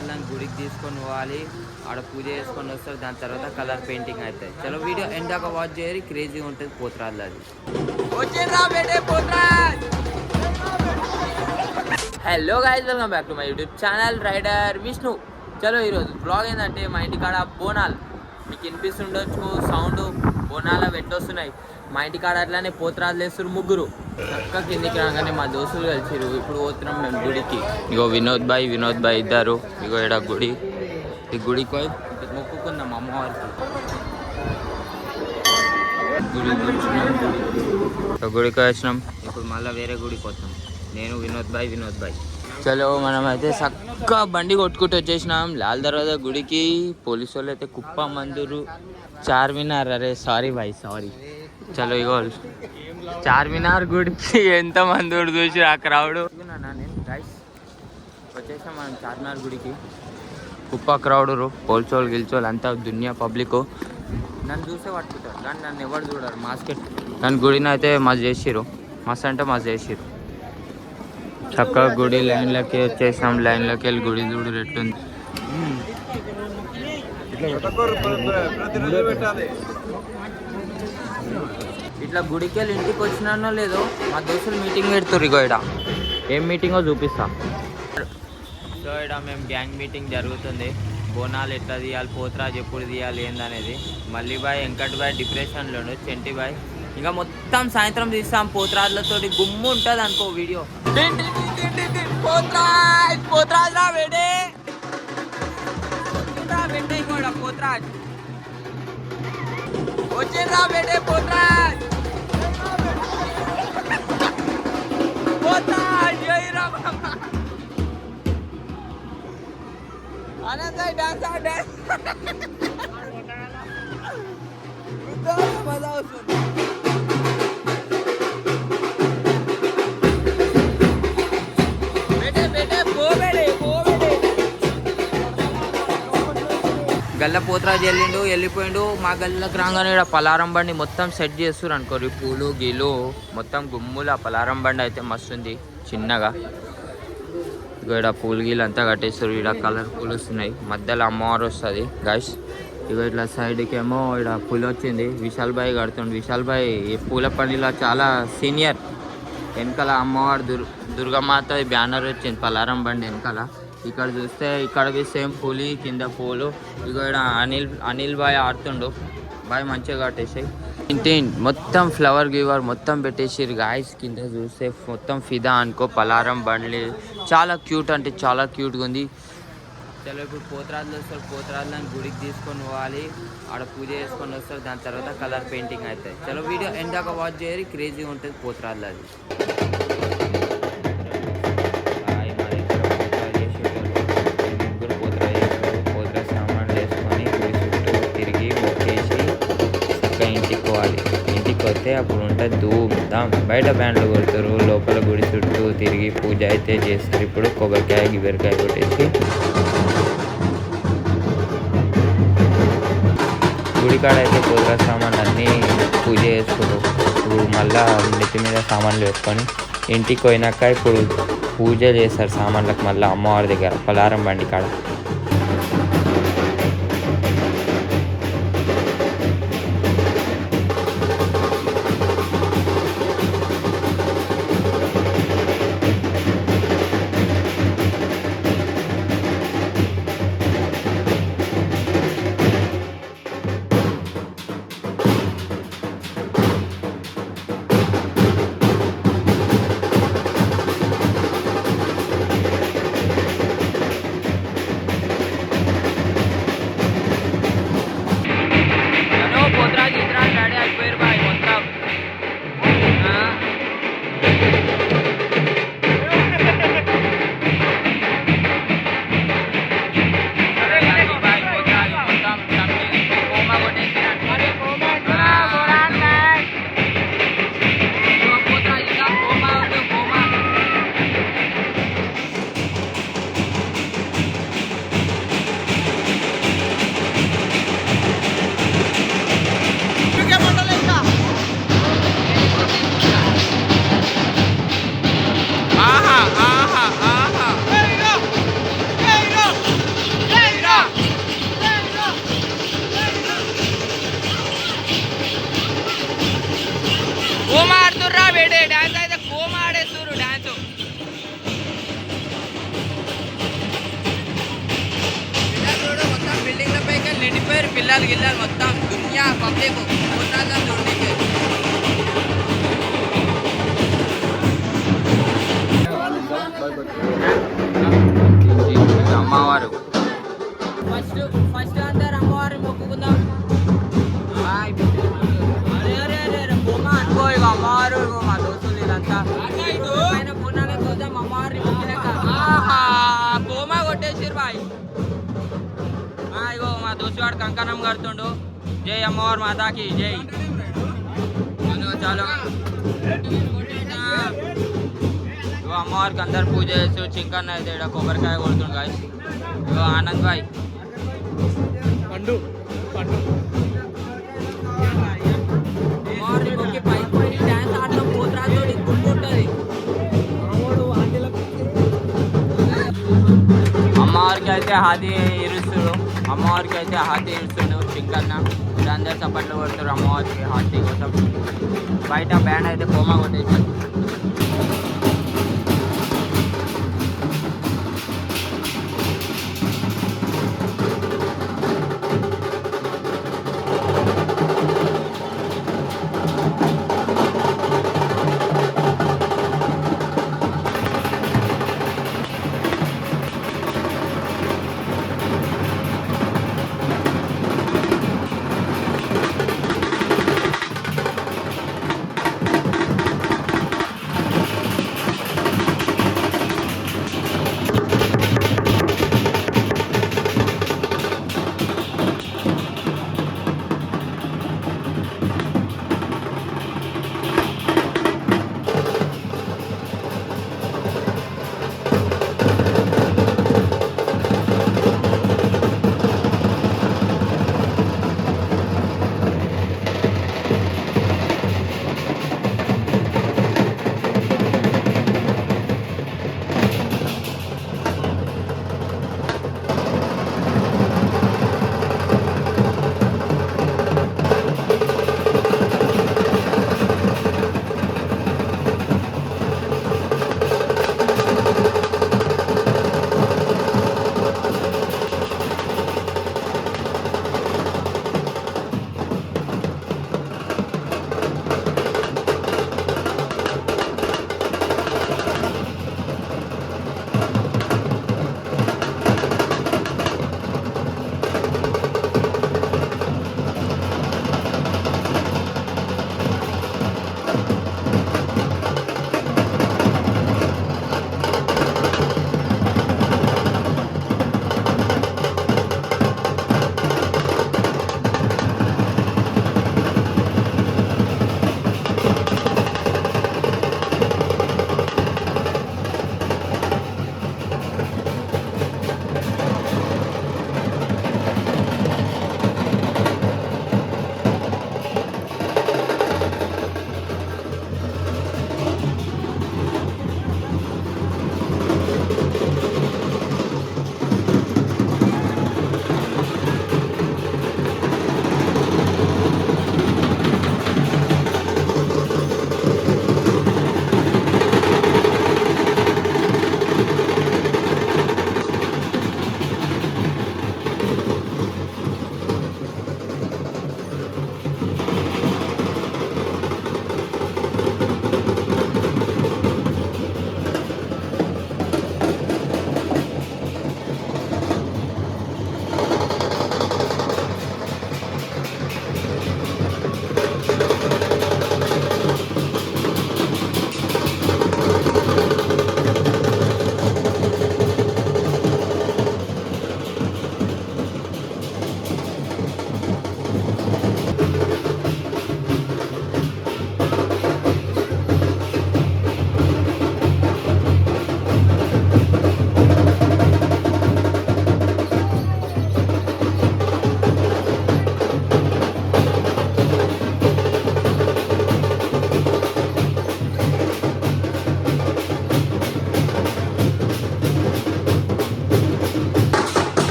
పోతరాజులను గుడికి తీసుకొని పోవాలి, ఆడ పూజ చేసుకొని వస్తారు. దాని తర్వాత కలర్ పెయింటింగ్ అవుతాయి. చలో వీడియో ఎండ్ దాకా వాచ్ చేయరు, క్రేజీగా ఉంటుంది పోతరాజులు. అది hello guys, welcome back to my YouTube channel rider Vishnu. చలో ఈరోజు బ్లాగ్ ఏంటంటే మా ఇంటికాడ బోనాలు మీకు వినిపిస్తుండొచ్చు సౌండ్. బోనాల పెట్టొస్తున్నాయి మా ఇంటికాడ. అట్లానే పోతరాజులు వేస్తారు ముగ్గురు. చక్క కిందికి రాగానే మా దోస్తులు కలిసిరు. ఇప్పుడు పోతున్నాం మేము గుడికి. ఇగో వినోద్ భాయ్ ఇద్దరు. ఇగో ఇక్కడ గుడి. ఈ గుడికి పోయి మొక్కుకుందాం అమ్మవారికి. గుడికి వచ్చినాం. ఇప్పుడు మళ్ళీ వేరే గుడికి వస్తాం. నేను వినోద్ భాయ్. చలో మనం అయితే చక్క బండి కొట్టుకుంటూ వచ్చేసినాం లాల్ దర్వాజా గుడికి. పోలీసు వాళ్ళు అయితే కుప్ప మందురు చార్మినార్. అరే సారీ భాయ్ సారీ. చలో ఇగో చార్మినార్ గుడికి ఎంత మంది చూసి ఆ క్రౌడ్. నేను గైస్ వచ్చేసాం మనం చార్మినార్ గుడికి. కుప్ప క్రౌడ్, పోల్చోళ్ళు గిల్చోళ్ళు అంతా దునియా పబ్లిక్. నన్ను చూసే పట్టుకుంటారు కానీ నన్ను ఎవరు చూడరు. మాస్కెట్ నన్ను గుడిని అయితే మస్తు చేసిరు. మస్తు అంటే మస్తు చేసిరు. చక్కగా గుడి లైన్లోకి వచ్చేసాం. లైన్లోకి వెళ్ళి గుడి చూడు ఎట్లుంది. ఇట్లా గుడికి వెళ్ళి ఇంటికి వచ్చినానో లేదో మా దోస్తులు మీటింగ్ పెడుతుర్రు. ఇగో ఇక్కడ ఏం మీటింగో చూపిస్తా. సో ఇక్కడ మేము గ్యాంగ్ మీటింగ్ జరుగుతుంది. బోనాలు ఎట్లా తీయాలి, పోతరాజు ఎప్పుడు తీయాలి ఏందనేది. మళ్ళీ బాయ్ వెంకట్ బాయ్ డిప్రెషన్లో, చెంటి బాయ్ ఇంకా మొత్తం సాయంత్రం తీస్తాం. పోతరాజులతో గుమ్ము ఉంటుంది అనుకో వీడియో. పోతరాజ్ రా వేడే కూడా పోతరాజ్ వచ్చేరా బేటే. పోతరాజ్ ఆనంద్ డాన్స్ మజా వస్తుంది. గల్ల పోతరాజు వెళ్ళిపోయిండు. మా గల్లకు రాగానే ఇక్కడ పలారం బండి మొత్తం సెట్ చేస్తారు అనుకోరు. పూలు గీలు మొత్తం గుమ్ములు. ఆ పలారం బండి అయితే మస్తు ఉంది చిన్నగా. ఇక్కడ పూలు గీలు అంతా కట్టేస్తారు. ఇక్కడ కలర్ పూలు వస్తున్నాయి. మధ్యలో అమ్మవారు వస్తుంది గైస్. ఇక ఇట్లా సైడ్కి ఏమో ఇక్కడ పూలు వచ్చింది. విశాల్ భాయ్ కడుతుండు. విశాల్ భాయ్ పూల పనిలో చాలా సీనియర్. వెనకాల అమ్మవారు దుర్గమాత బ్యానర్ వచ్చింది పలారం బండి వెనకాల. ఇక్కడ చూస్తే ఇక్కడ సేమ్ పూలి కింద పూలు. ఇక ఇక్కడ అనిల్ బాయ్ ఆడుతుండు. బాయ్ మంచిగా కట్టేసాయి. ఇంటి మొత్తం ఫ్లవర్ గివర్ మొత్తం పెట్టేసారు గాయస్. కింద చూస్తే మొత్తం ఫిదా అనుకో పలారం బండ్లు. చాలా క్యూట్ అంటే చాలా క్యూట్గా ఉంది. చలో ఇప్పుడు పోతరాజులు వస్తారు. పోతరాజులను గుడికి తీసుకొని పోవాలి, ఆడ పూజ చేసుకొని వస్తారు. దాని తర్వాత కలర్ పెయింటింగ్ అవుతాయి. చలో వీడియో ఎండ్ దాకా వాచ్ చేయరు, క్రేజీగా ఉంటుంది పోతరాజులు. అది ఇంటికి వస్తే అప్పుడు ఉంటుంది ధూమ్ధాం. బయట బ్యాండ్లు కొడతారు, లోపల గుడి చుట్టూ తిరిగి పూజ అయితే చేస్తారు. ఇప్పుడు కొబ్బరికాయ గిబ్బరికాయ కొట్టేసి గుడికాడ అయితే పూజ సామాన్లు అన్నీ పూజ చేసుకున్నారు. ఇప్పుడు మళ్ళీ నెత్తి మీద సామాన్లు వేసుకొని ఇంటికి పోయినాక ఇప్పుడు పూజ చేస్తారు సామాన్లకు. మళ్ళీ అమ్మవారి దగ్గర పలారం బండి కాడ. పెట్టే డాన్స్ అయితే కోమ ఆడేస్తారు డాన్స్. పిల్లలు మొత్తం బిల్డింగ్ల పైకి నిండిపోయారు, పిల్లలు గిల్లలు మొత్తం దునియా పబ్లిక్ అమ్మవారు. ఫస్ట్ అందరు అమ్మవారిని మొక్కుకుందాం. అరే అరే అరే అరే బొమ్మ అనుకో, ఇక అమ్మవారు ఇగో మా దోస్తులు ఇదంతా పైన బొన్నాలే చూద్దాం అమ్మవారిని మొక్కినాక. బొమ్మ కొట్టేసిరు బాయ్. ఇగో మా దోస్తు వాడు కంకణం కడుతుండు. జై అమ్మవారు మాతాకి జై. చాలు ఇగో అమ్మవారికి అందరు పూజ చేస్తూ చింకన్న అయితే ఇక్కడ కొబ్బరికాయ కొడుతుండు గాయ. ఇగో ఆనంద్ బాయ్ పండు పండు అమ్మవారిని మొక్కి పైకి పోయి డ్యాన్స్ ఆడటం పోతరాతో గుర్తుంటుంది. అమ్మవారికి అయితే హాతీ ఇరుస్తుడు, అమ్మవారికి అయితే హాతీ ఇరుస్తుండు చింకన్న. అందరు చప్పట్లు కొడుతారు అమ్మవారికి హాతీ కోసం. బయట బ్యాండ్ అయితే కోమా కొట్టేసి